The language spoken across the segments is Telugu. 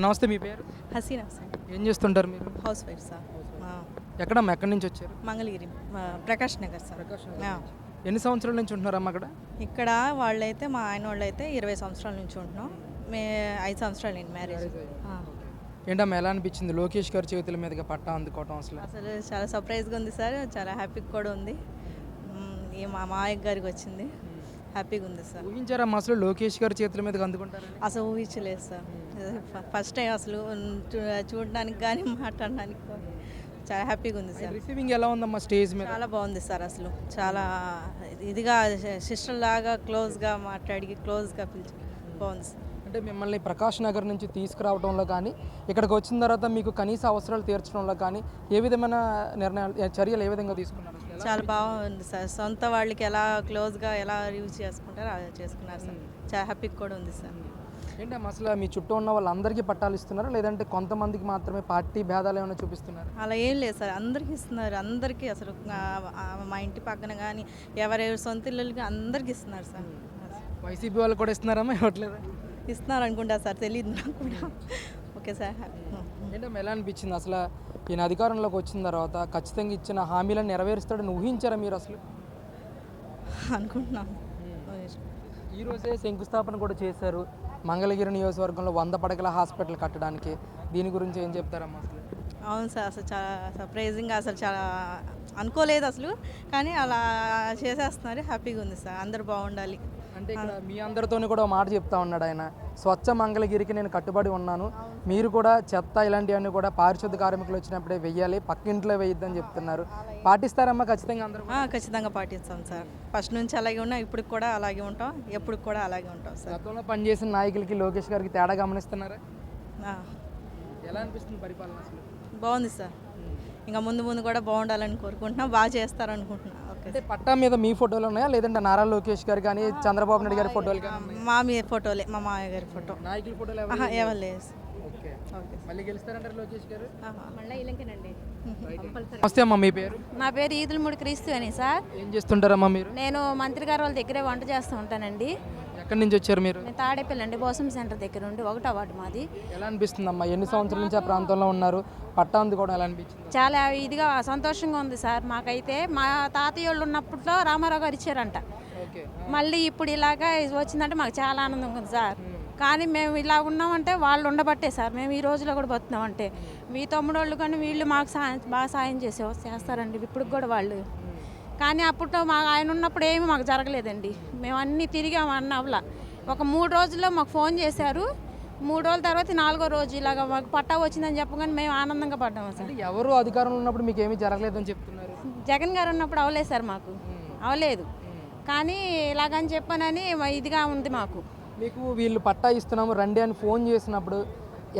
నమస్తే, మీ పేరు? హసీనా సార్. ఏం చేస్తుంటారు మీరు? House wife sir. ఎక్కడమ్మా, ఎక్కడి నుంచి వచ్చారు? మంగళగిరి, ప్రకాష్ నగర్ సార్. ఎన్ని సంవత్సరాల నుంచి ఉంటున్నారమ్మా అక్కడ? ఇక్కడ వాళ్ళైతే మా ఆయన వాళ్ళైతే 20 సంవత్సరాల నుంచి ఉంటున్నాం. 5 సంవత్సరాలు అయింది మ్యారేజ్. ఏంటమ్మా, ఎలా అనిపించింది లోకేష్ గారి చేతుల మీదుగా పట్టా అందుకోవటం? అసలు చాలా సర్ప్రైజ్గా ఉంది సార్, చాలా హ్యాపీగా కూడా ఉంది. ఈ మా మావయ్య గారికి వచ్చింది, హ్యాపీగా ఉంది సార్. ఊహించారమ్మా అసలు లోకేష్ గారి చేతుల మీదుగా అందుకుంటారు? అసలు ఊహించలేదు సార్, ఫస్ట్ టైం అసలు చూడడానికి కానీ మాట్లాడడానికి కానీ చాలా హ్యాపీగా ఉంది సార్. రిసీవింగ్ ఎలా ఉందమ్మా స్టేజ్ మీద? చాలా బాగుంది సార్, అసలు చాలా ఇదిగా సిస్టర్ లాగా క్లోజ్గా మాట్లాడి క్లోజ్గా పిలిచి బాగుంది సార్. అంటే మిమ్మల్ని ప్రకాష్ నగర్ నుంచి తీసుకురావడంలో కానీ ఇక్కడికి వచ్చిన తర్వాత మీకు కనీస అవసరాలు తీర్చడంలో కానీ ఏ విధమైన నిర్ణయాలు, చర్యలు ఏ విధంగా తీసుకున్నారు? చాలా బాగుంది సార్, సొంత వాళ్ళకి ఎలా క్లోజ్గా ఎలా యూజ్ చేసుకుంటారో అలా చేసుకున్నారు సార్. చాలా హ్యాపీగా కూడా ఉంది సార్. ఏంటమ్మా అసలు మీ చుట్టూ ఉన్న వాళ్ళందరికీ పట్టాలు ఇస్తున్నారా, లేదంటే కొంతమందికి మాత్రమే పార్టీ భేదాలు ఏమైనా చూపిస్తున్నారు? అలా ఏం లేదు సార్, అందరికీ ఇస్తున్నారు. అందరికీ అసలు మా ఇంటి పక్కన కానీ ఎవరెవరి సొంత ఇళ్ళకి అందరికీ ఇస్తున్నారు సార్. వైసీపీ వాళ్ళు కూడా ఇస్తున్నారమ్మా, ఇవ్వట్లేదా? ఇస్తున్నారు అనుకుంటా సార్, తెలియదు నాకు కూడా. Okay sir. ఏంటమ్మా, ఎలా అనిపించింది అసలు ఈయన అధికారంలోకి వచ్చిన తర్వాత ఖచ్చితంగా ఇచ్చిన హామీలను నెరవేరుస్తాడని ఊహించారా మీరు అసలు? అనుకుంటున్నాను. ఈరోజే శంకుస్థాపన కూడా చేశారు మంగళగిరి నియోజకవర్గంలో 100 పడకల హాస్పిటల్ కట్టడానికి. దీని గురించి ఏం చెప్తారమ్మా అసలు? అవును సార్, అసలు చాలా సర్ప్రైజింగ్గా, అసలు చాలా అనుకోలేదు అసలు, కానీ అలా చేసేస్తున్నారు. హ్యాపీగా ఉంది సార్, అందరు బాగుండాలి. అంటే ఇక్కడ మీ అందరితోని కూడా మాట చెప్తా ఉన్నాడు ఆయన, స్వచ్ఛ మంగళగిరికి నేను కట్టుబడి ఉన్నాను, మీరు కూడా చెత్త ఇలాంటివన్నీ కూడా పారిశుద్ధ కార్మికులు వచ్చినప్పుడే వెయ్యాలి, పక్కింట్లో వేయొద్దని చెప్తున్నారు. పాటిస్తారమ్మా ఖచ్చితంగా అందరూ? ఖచ్చితంగా పాటిస్తాం సార్, ఫస్ట్ నుంచి అలాగే ఉన్నాం, ఇప్పుడు కూడా అలాగే ఉంటాం, ఎప్పుడు కూడా అలాగే ఉంటాం సార్. గతంలో పనిచేసిన నాయకులకి లోకేష్ గారికి తేడా గమనిస్తున్నారా? ఎలా అనిపిస్తుంది పరిపాలన అసలు? బాగుంది సార్, ఇంకా ముందు ముందు కూడా బాగుండాలని కోరుకుంటున్నాం, బాగా చేస్తారనుకుంటున్నాం. అంటే పట్టా మీద మీ ఫోటోలు ఉన్నాయా, లేదంటే నారా లోకేష్ గారు కానీ చంద్రబాబు నాయుడు గారి ఫోటోలు కానీ? మా మీ ఫోటోలే, మా మామయ్య గారి ఫోటో. నాయకుల ఫోటోలు ఎవరు లేదు. ఓకే, మళ్ళీ గెలుస్తారంటారు లోకేష్ గారు? మళ్ళీ ఇలాంటినండి. నమస్తే అమ్మా, మీ పేరు? నా పేరు ఈదులముడి క్రీస్తు అని సార్. ఏం చేస్తుంటారమ్మా మీరు? నేను మంత్రి గారు వాళ్ళ దగ్గరే వంట చేస్తూ ఉంటానండి. ఎక్కడి నుంచి వచ్చారు మీరు? నేను తాడేపల్లి అండి, బోసం సెంటర్ దగ్గర ఉండి 1వ వార్డు మాది. ఎలా అనిపిస్తుంది అమ్మా, ఎన్ని సంవత్సరాల నుంచి ఆ ప్రాంతంలో ఉన్నారు, పట్టా అందుకోవడం ఎలా అనిపించింది? చాలా ఇదిగా సంతోషంగా ఉంది సార్. మాకైతే మా తాతయ్య వాళ్ళు ఉన్నప్పట్లో రామారావు గారు ఇచ్చారంట, మళ్ళీ ఇప్పుడు ఇలాగా వచ్చిందంటే మాకు చాలా ఆనందంగా ఉంది సార్. కానీ మేము ఇలా ఉన్నామంటే వాళ్ళు ఉండబట్టే సార్ మేము ఈ రోజులో కూడా బతున్నామంటే. మీ తమ్ముడు వాళ్ళు కానీ వీళ్ళు మాకు బాగా సాయం చేస్తారండి ఇప్పుడు కూడా వాళ్ళు. కానీ అప్పట్లో ఆయన ఉన్నప్పుడు ఏమీ మాకు జరగలేదండి, మేము అన్నీ తిరిగాము అన్నవలా. ఒక 3 రోజుల్లో మాకు ఫోన్ చేశారు, 3 రోజుల తర్వాత 4వ రోజు ఇలాగ మాకు పట్టా వచ్చిందని చెప్పగానే మేము ఆనందంగా పడ్డాము సార్. ఎవరు అధికారంలో ఉన్నప్పుడు మీకు ఏమీ జరగలేదని చెప్తున్నారు? జగన్ గారు ఉన్నప్పుడు అవలేదు సార్, మాకు అవలేదు. కానీ ఇలాగని చెప్పానని ఇదిగా ఉంది మాకు. మీకు వీళ్ళు పట్టా ఇస్తున్నాము రండి అని ఫోన్ చేసినప్పుడు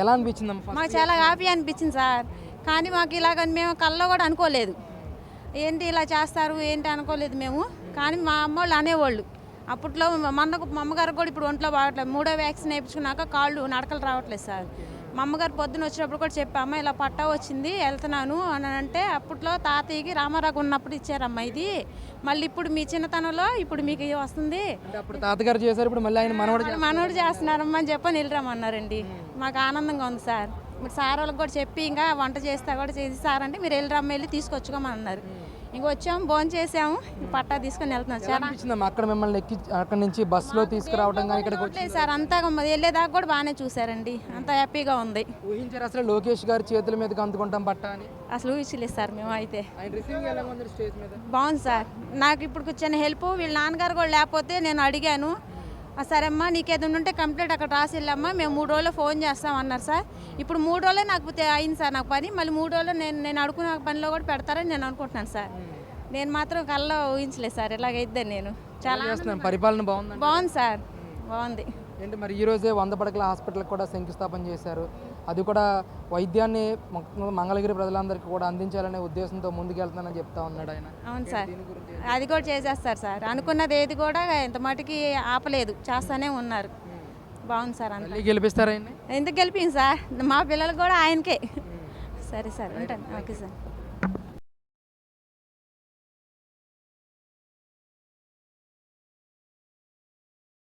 ఎలా అనిపించింది? మాకు చాలా హ్యాపీ అనిపించింది సార్, కానీ మాకు ఇలాగని మేము కల్లో కూడా అనుకోలేదు. ఏంటి ఇలా చేస్తారు ఏంటి అనుకోలేదు మేము. కానీ మా అమ్మోళ్ళు అనేవాళ్ళు అప్పట్లో, మా అమ్మగారు కూడా ఇప్పుడు ఒంట్లో బాగట్లేదు, 3వ వ్యాక్సిన్ వేయించుకున్నాక కాళ్ళు నడకలు రావట్లేదు సార్. మా అమ్మగారు పొద్దున వచ్చినప్పుడు కూడా చెప్పామ్మ ఇలా పట్టా వచ్చింది వెళ్తున్నాను అని అంటే, అప్పట్లో తాతయ్యకి రామారావు ఉన్నప్పుడు ఇచ్చారమ్మా ఇది, మళ్ళీ ఇప్పుడు మీ చిన్నతనంలో ఇప్పుడు మీకు వస్తుంది. అప్పుడు తాతగారు చేశారు, ఇప్పుడు మళ్ళీ ఆయన మనోడు చేస్తున్నారమ్మా అని చెప్పని వెళ్ళరామన్నారండి. మాకు ఆనందంగా ఉంది సార్. మీరు సార్ వాళ్ళకి కూడా చెప్పి ఇంకా వంట చేస్తా కూడా చేసి సార్ అంటే మీరు వెళ్ళి వెళ్ళి తీసుకొచ్చుకోమని అన్నారు. ఇంక వచ్చాము, భోజనం చేసాము, పట్టా తీసుకొని వెళ్తున్నాం. చాలా అక్కడ మిమ్మల్ని ఎక్కి అక్కడ నుంచి బస్సులో తీసుకురావడం కానీ ఇక్కడికి సార్ అంతా వెళ్ళేదాకా కూడా బాగానే చూసారండి, అంత హ్యాపీగా ఉంది. ఊహించారు అసలు లోకేష్ గారి చేతుల మీదకి అందుకుంటాం పట్టా అని? అసలు ఊహించలేదు సార్ మేము అయితే. బాగుంది సార్, నాకు ఇప్పుడు కూర్చొని హెల్ప్, వీళ్ళ నాన్నగారు కూడా లేకపోతే నేను అడిగాను, సరే అమ్మా నీకేదైనా ఉంటే కంప్లీట్ అక్కడ రాసి వెళ్ళమ్మా, మేము 3 రోజుల్లో ఫోన్ చేస్తామన్నారు సార్. ఇప్పుడు 3 రోజులే నాకు అయింది సార్ నాకు పని, మళ్ళీ 3 రోజుల్లో నేను అడుగున్న పనిలో కూడా పెడతారని నేను అనుకుంటున్నాను సార్. నేను మాత్రం కల్లో ఊహించలేదు సార్ ఇలాగైద్దని. నేను చాలా పరిపాలన బాగుంది సార్, బాగుంది. ఏంటి మరి ఈరోజే 100 పడకల హాస్పిటల్ కూడా శంకుస్థాపన చేశారు, అది కూడా వైద్యాన్ని మంగళగిరి ప్రజలందరికీ కూడా అందించాలనే ఉద్దేశంతో ముందుకెళ్తానని చెప్తా ఉన్నాడు ఆయన. అవును సార్, అది కూడా చేసేస్తారు సార్, అనుకున్నది ఏది కూడా ఇంత మటుకి ఆపలేదు, చేస్తానే ఉన్నారు. బాగుంది సార్. అంతా గెలిపిస్తారా? ఎందుకు గెలిపింది సార్, మా పిల్లలు కూడా ఆయనకే. సరే సార్, ఉంటాను. Okay sir.